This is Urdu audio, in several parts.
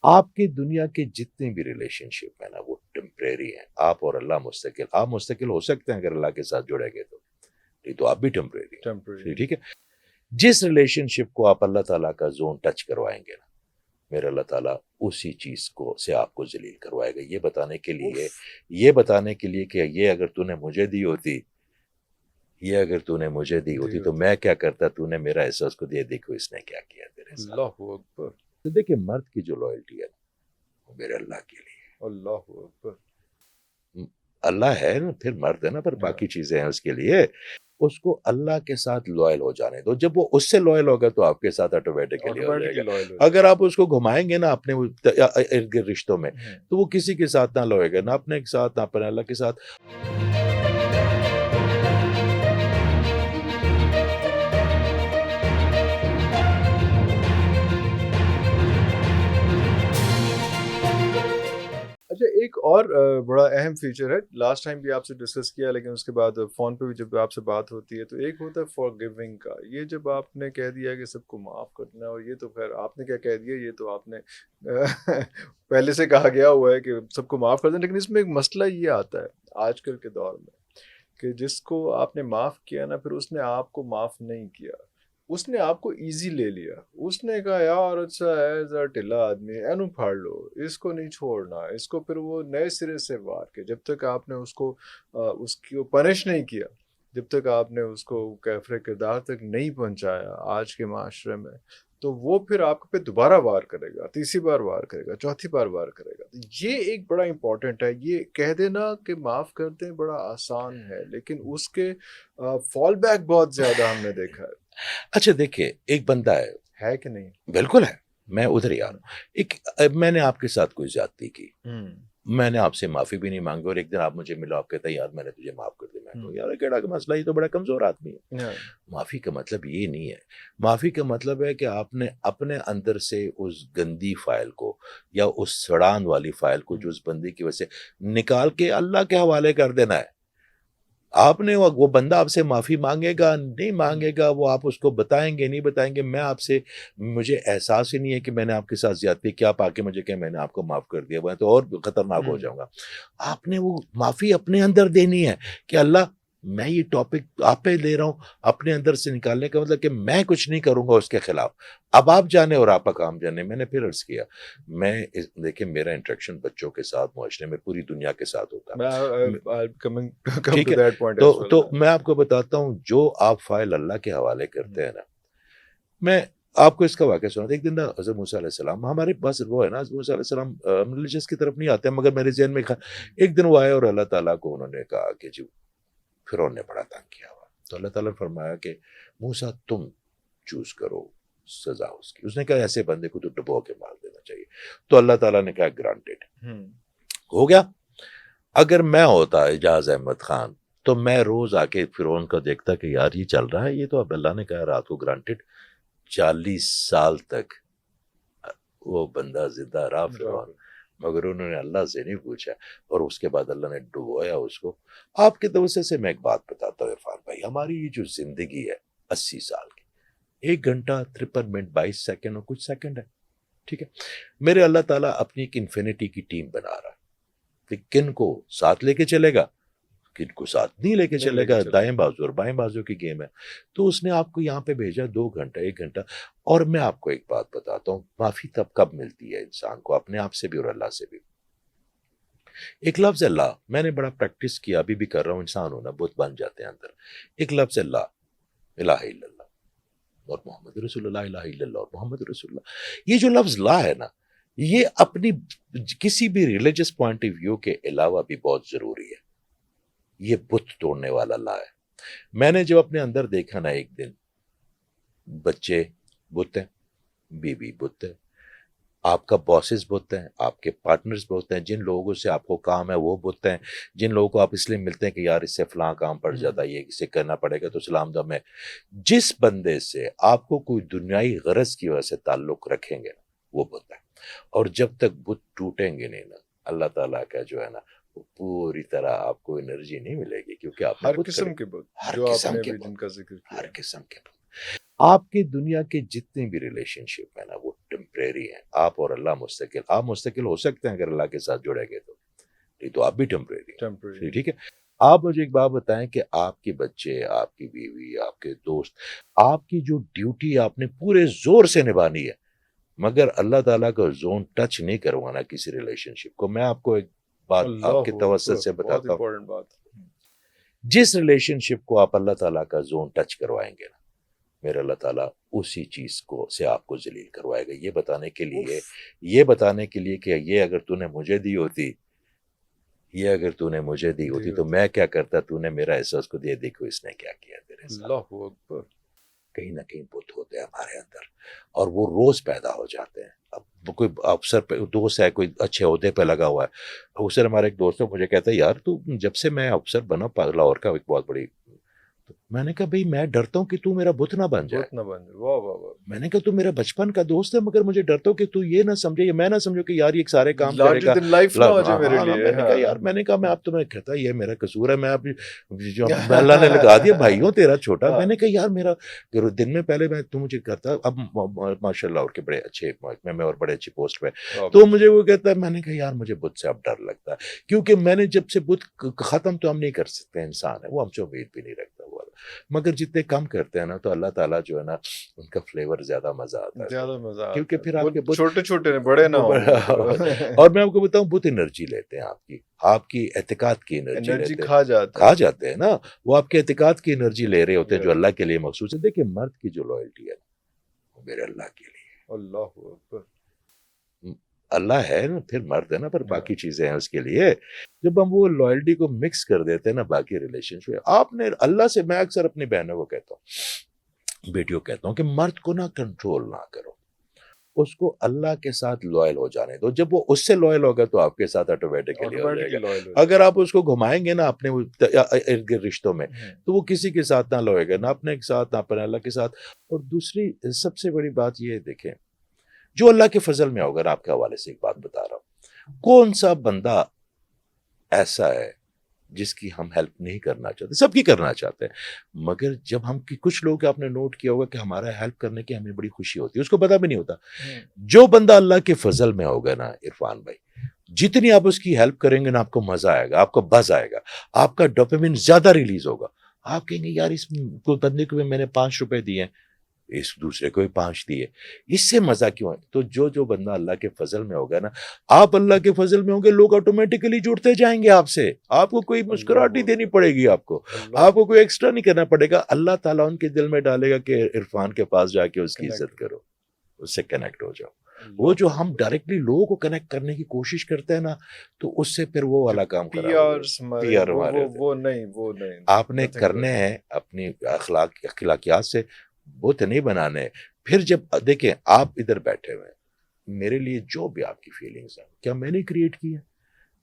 آپ کی دنیا کے جتنے بھی ریلیشن شپ ہیں نا وہ ٹیمپریری ہیں. آپ اور اللہ مستقل، آپ مستقل ہو سکتے ہیں اگر اللہ کے ساتھ جڑے گے تو، نہیں تو آپ بھی ٹیمپریری ہیں. ٹیمپرری. ٹھیک ہے. جس ریلیشن شپ کو آپ اللہ تعالیٰ کا زون ٹچ کروائیں گے نا، میرا اللہ تعالیٰ اسی چیز کو سے آپ کو ذلیل کروائے گا، یہ بتانے کے لیے، یہ بتانے کے لیے کہ یہ اگر تو نے مجھے دی ہوتی، یہ اگر تو نے مجھے دی ہوتی تو میں کیا کرتا، تو نے میرا حصہ اس کو دیا، دیکھو اس نے کیا کیا تیرے ساتھ. اللہ اکبر. تو دیکھیں مرد کی جو لائلٹی ہے نا وہ میرے اللہ کے لیے. اللہ اکبر. اللہ ہے نا، پھر مرد ہے نا، پر باقی چیزیں ہیں اس کے لیے. اس کو اللہ کے ساتھ لوئل ہو جانے دو. جب وہ اس سے لوئل ہوگا تو آپ کے ساتھ آٹومیٹکلی ہو جائے گا. اگر آپ اس کو گھمائیں گے نا اپنے ارد گرد رشتوں میں تو وہ کسی کے ساتھ نہ لوئے گا، نہ اپنے کے ساتھ نہ اپنے اللہ کے ساتھ. اچھا ایک اور بڑا اہم فیچر ہے، لاسٹ ٹائم بھی آپ سے ڈسکس کیا لیکن اس کے بعد فون پہ بھی جب آپ سے بات ہوتی ہے تو ایک ہوتا ہے فار گیونگ کا. یہ جب آپ نے کہہ دیا کہ سب کو معاف کرنا ہے، اور یہ تو خیر آپ نے کیا کہہ دیا، یہ تو آپ نے پہلے سے کہا گیا ہوا ہے کہ سب کو معاف کر دیں، لیکن اس میں ایک مسئلہ یہ آتا ہے آج کل کے دور میں کہ جس کو آپ نے معاف کیا نا پھر اس نے آپ کو معاف نہیں کیا، اس نے آپ کو ایزی لے لیا. اس نے کہا یار اچھا ہے ذرا ٹھلا آدمی ہے، اینو پھاڑ لو، اس کو نہیں چھوڑنا اس کو. پھر وہ نئے سرے سے وار کے جب تک آپ نے اس کو اس کو پنش نہیں کیا، جب تک آپ نے اس کو کیفر کردار تک نہیں پہنچایا آج کے معاشرے میں، تو وہ پھر آپ پہ دوبارہ وار کرے گا، تیسری بار وار کرے گا، چوتھی بار وار کرے گا. یہ ایک بڑا امپورٹنٹ ہے. یہ کہہ دینا کہ معاف کر دیں بڑا آسان ہے، لیکن اس کے فال بیک بہت زیادہ ہم نے دیکھا ہے. اچھا دیکھیے، ایک بندہ ہے کہ نہیں؟ بالکل ہے، میں ادھر ہی آ رہا ہوں. میں نے آپ کے ساتھ کوئی زیادتی کی، میں نے آپ سے معافی بھی نہیں مانگی، اور ایک دن آپ مجھے ملا، آپ کہتا ہے یار میں نے تجھے معاف کر دیا. میں کہوں یار کیڑا کا مسئلہ، یہ تو بڑا کمزور آدمی ہے. معافی کا مطلب یہ نہیں ہے. معافی کا مطلب ہے کہ آپ نے اپنے اندر سے اس گندی فائل کو یا اس سڑان والی فائل کو جو اس بندی کی وجہ سے نکال کے اللہ کے حوالے کر دینا ہے. آپ نے وہ بندہ آپ سے معافی مانگے گا نہیں مانگے گا، وہ آپ اس کو بتائیں گے نہیں بتائیں گے. میں آپ سے، مجھے احساس ہی نہیں ہے کہ میں نے آپ کے ساتھ زیادتی کیا پا کے مجھے کہ میں نے آپ کو معاف کر دیا، میں تو اور خطرناک ہو جاؤں گا. آپ نے وہ معافی اپنے اندر دینی ہے کہ اللہ میں یہ ٹاپک آپ پہ لے رہا ہوں، اپنے اندر سے نکالنے کا مطلب کہ میں کچھ نہیں کروں گا اس کے خلاف. اب آپ جانے اور آپ کا کام جانے. میں نے پھر عرض کیا، میں دیکھیں میرا انٹریکشن بچوں کے ساتھ، معاشرے میں، پوری دنیا کے ساتھ ہوتا ہے. ٹھیک ہے، تو میں آپ کو بتاتا ہوں جو آپ فائل اللہ کے حوالے کرتے ہیں نا، میں آپ کو اس کا واقعہ سنا. ایک دن نا حضرت موسیٰ علیہ السلام، ہمارے پاس وہ ہے نا حضرت موسیٰ علیہ السلام ریلیجس کی طرف نہیں آتے ہیں، مگر میرے ذہن میں ایک دن وہ آئے اور اللہ تعالیٰ کو انہوں نے کہا کہ جی فرعون نے بڑا تنگ کیا ہوا. تو اللہ تعالیٰ نے فرمایا کہ موسیٰ تم چوز کرو سزا اس کی. اس نے کہا ایسے بندے کو تو ڈبو کے مار دینا چاہیے. تو اللہ تعالیٰ نے کہا گرانٹیڈ، ہو گیا. اگر میں ہوتا اعجاز احمد خان تو میں روز آ کے فرعون کو دیکھتا کہ یار یہ چل رہا ہے، یہ تو اب اللہ نے کہا رات کو گرانٹیڈ. 40 سال تک وہ بندہ زندہ رہا فرعون، مگر انہوں نے اللہ سے نہیں پوچھا، اور اس کے بعد اللہ نے ڈبویا اس کو. آپ کے توسط سے میں ایک بات بتاتا ہوں عرفان بھائی، ہماری یہ جو زندگی ہے 80 سال کی، 1 گھنٹہ 53 منٹ 22 سیکنڈ اور کچھ سیکنڈ ہے. ٹھیک ہے، میرے اللہ تعالیٰ اپنی ایک انفینٹی کی ٹیم بنا رہا ہے کہ کن کو ساتھ لے کے چلے گا، کن کو ساتھ نہیں لے کے چلے گا. دائیں بازو اور بائیں بازو کی گیم ہے. تو اس نے آپ کو یہاں پہ بھیجا 2 گھنٹہ 1 گھنٹہ. اور میں آپ کو ایک بات بتاتا ہوں، معافی تب کب ملتی ہے انسان کو، اپنے آپ سے بھی اور اللہ سے بھی. ایک لفظ اللہ میں نے بڑا پریکٹس کیا، ابھی بھی کر رہا ہوں. انسان ہونا بت بن جاتے ہیں اندر. ایک لفظ اللہ، الہ الا اللہ اور محمد رسول اللہ، الہ الا اللہ اور محمد رسول اللہ. یہ جو لفظ لا ہے نا، یہ اپنی کسی بھی ریلیجس پوائنٹ آف ویو کے علاوہ بھی بہت ضروری ہے. یہ بت توڑنے والا لا ہے. میں نے جب اپنے اندر دیکھا نا، ایک دن بچے بت ہیں، بیوی بت ہے، آپ کا باسز بت ہیں، آپ کے پارٹنرز بت ہیں، جن لوگوں سے آپ کو کام ہے وہ بت ہیں، جن لوگوں کو آپ اس لیے ملتے ہیں کہ یار اس سے فلاں کام پڑ جاتا ہے، یہ اسے کرنا پڑے گا تو سلام دم ہے. جس بندے سے آپ کو کوئی دنیائی غرض کی وجہ سے تعلق رکھیں گے نا، وہ بت ہے. اور جب تک بت ٹوٹیں گے نہیں نا، اللہ تعالیٰ کا جو ہے نا وہ پوری طرح آپ کو انرجی نہیں ملے گی، کیونکہ آپ ہر قسم کے بت، ہر جو قسم آپ نے کے بھی جن کا ذکر کیا، ہر قسم کے بت. آپ کی دنیا کے جتنے بھی ریلیشن شپ ہے نا وہ ٹیمپریری ہیں. آپ اور اللہ مستقل. آپ مستقل ہو سکتے ہیں اگر اللہ کے ساتھ جڑے گے تو, نہیں تو آپ بھی ٹیمپریری ہیں. ٹیمپرری. ٹھیک ہے. آپ مجھے ایک بات بتائیں کہ آپ کے بچے, آپ کی بیوی, آپ کے دوست, آپ کی جو ڈیوٹی آپ نے پورے زور سے نبھانی ہے, مگر اللہ تعالیٰ کا زون ٹچ نہیں کروانا کسی ریلیشن شپ کو. میں آپ کو ایک بات آپ کے توسط سے بتاتا ہوں, بات. جس ریلیشن شپ کو آپ اللہ تعالیٰ کا زون ٹچ کروائیں گے نا, میرے اللہ تعالیٰ اسی چیز کو سے آپ کو ذلیل کروائے گا, یہ بتانے کے لیے کہ یہ اگر تو نے مجھے دی ہوتی, تو میں کیا کرتا, تو نے میرا حصہ اس کو دیا, دیکھو اس نے کیا کیا تیرے ساتھ. اللہ اکبر. کہیں نہ کہیں بت ہوتے ہیں ہمارے اندر, اور وہ روز پیدا ہو جاتے ہیں. اب کوئی افسر پہ دوست ہے, کوئی اچھے عہدے پہ لگا ہوا ہے, اس سے ہمارا ایک دوست ہے, مجھے کہتا ہے یار تو جب سے میں افسر بنا لاہور کا ایک بہت بڑی, میں نے کہا بھئی میں ڈرتا ہوں کہ تو میرا بت نہ بن جائے. واہ واہ واہ. میں نے کہا تو میرا بچپن کا دوست ہے, مگر مجھے ڈرتا ہوں کہ تو یہ نہ سمجھے, یا میں نہ سمجھو کہ یار یہ سارے کام کرے گا. لائف نہ ہو جائے میرے لیے. میں نے کہا یار, میں نے کہا میں اب تو میں کہتا یہ میرا قصور ہے, میں اب جو اللہ نے لگا دیا بھائیوں تیرا چھوٹا. میں نے کہا یار میرا دن میں پہلے میں تو مجھے کرتا, اب ماشاء اللہ اور کے بڑے اچھے محکمے میں اور بڑے اچھی پوسٹ پہ, تو مجھے وہ کہتا ہے, میں نے کہا یار مجھے بت سے اب ڈر لگتا ہے, کیونکہ میں نے جب سے بت ختم تو ہم نہیں کر سکتے, انسان ہے وہ, ہم سے امید بھی نہیں رکھتا وہ, مگر جتنے کم کرتے ہیں نا تو اللہ تعالیٰ جو ہے نا ان کا فلیور زیادہ مزہ آتا ہے, زیادہ مزہ, کیونکہ پھر آپ کے چھوٹے چھوٹے بڑے نہ ہوں. اور میں آپ کو بتاؤں بت انرجی لیتے ہیں, آپ کی اعتقاد کی انرجی کھا جاتے ہیں نا, وہ آپ کے اعتقاد کی انرجی لے رہے ہوتے ہیں جو اللہ کے لیے مخصوص ہے. دیکھیں مرد کی جو لائلٹی ہے وہ میرے اللہ کے لیے, اللہ اکبر, اللہ ہے نا, پھر مرد ہے نا, پر باقی چیزیں ہیں اس کے لیے. جب ہم وہ لائلٹی کو مکس کر دیتے ہیں نا باقی ریلیشن شپ, آپ نے اللہ سے, میں اکثر اپنی بہنوں کو کہتا ہوں, بیٹیوں کہتا ہوں کہ مرد کو نہ کنٹرول نہ کرو, اس کو اللہ کے ساتھ لوئل ہو جانے دو. جب وہ اس سے لوئل ہوگا تو آپ کے ساتھ آٹومیٹکلی ہو جائے گا. اگر آپ اس کو گھمائیں گے نا اپنے ارد گرد رشتوں میں, تو وہ کسی کے ساتھ نہ لوئے گا, نہ اپنے کے ساتھ, نہ اپنے اللہ کے ساتھ. اور دوسری سب سے بڑی بات یہ دیکھیں, جو اللہ کے فضل میں ہوگا, آپ کے حوالے سے ایک بات بتا رہا ہوں, کون سا بندہ ایسا ہے جس کی ہم ہیلپ نہیں کرنا چاہتے, سب کی کرنا چاہتے ہیں, مگر جب ہم کی کچھ لوگ آپ نے نوٹ کیا ہوگا کہ ہمارا ہیلپ کرنے کی ہمیں بڑی خوشی ہوتی ہے, اس کو پتہ بھی نہیں ہوتا. جو بندہ اللہ کے فضل میں ہوگا نا عرفان بھائی, جتنی آپ اس کی ہیلپ کریں گے نا, آپ کو مزہ آئے گا, آپ کو بز آئے گا, آپ کا ڈوپامین زیادہ ریلیز ہوگا. آپ کہیں گے یار اس بندے کو میں نے 5 روپے دیے, اس دوسرے کو 5 دیے, اس سے مزہ کیوں ہے. تو جو بندہ اللہ کے فضل میں ہوگا نا, آپ اللہ کے فضل میں ہوں گے, لوگ آٹومیٹکلی جڑتے جائیں گے آپ سے, آپ کو کوئی مسکراہٹ نہیں دینی پڑے گی, آپ کو کوئی ایکسٹرا نہیں کرنا پڑے گا. اللہ تعالیٰ ان کے دل میں ڈالے گا کہ عرفان کے پاس جا کے اس کی عزت کرو, اس سے کنیکٹ ہو جاؤ. وہ جو ہم ڈائریکٹلی لوگوں کو کنیکٹ کرنے کی کوشش کرتے ہیں نا, تو اس سے پھر وہ والا کام وہ نہیں آپ نے کرنے ہیں اپنی اخلاقیات سے, بت نہیں بنانے. پھر جب دیکھیں آپ ادھر بیٹھے ہوئے, میرے لیے جو بھی آپ کی فیلنگز ہیں, کیا میں نے کریٹ کی ہے؟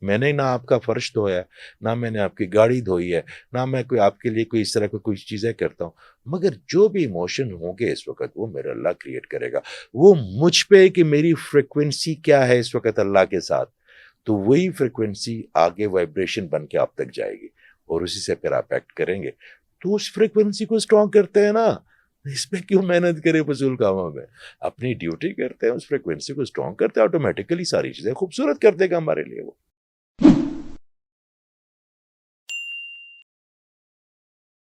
میں نے نہ آپ کا فرش دھویا ہے, نہ میں نے آپ کی گاڑی دھوئی ہے, نہ میں کوئی آپ کے لیے کوئی اس طرح کوئی چیزیں کرتا ہوں, مگر جو بھی ایموشن ہوں گے اس وقت, وہ میرا اللہ کریٹ کرے گا. وہ مجھ پہ کہ میری فریکوینسی کیا ہے اس وقت اللہ کے ساتھ, تو وہی فریکوینسی آگے وائبریشن بن کے آپ تک جائے گی, اور اسی سے پھر آپ ایکٹ کریں گے. تو اس فریکوینسی کو اسٹرانگ کرتے ہیں نا, اس پہ کیوں محنت کرے فضول کاموں میں, اپنی ڈیوٹی کرتے ہیں, اس فریکوینسی کو اسٹرانگ کرتے ہیں, آٹومیٹکلی ساری چیزیں خوبصورت کر دے گا ہمارے لیے وہ.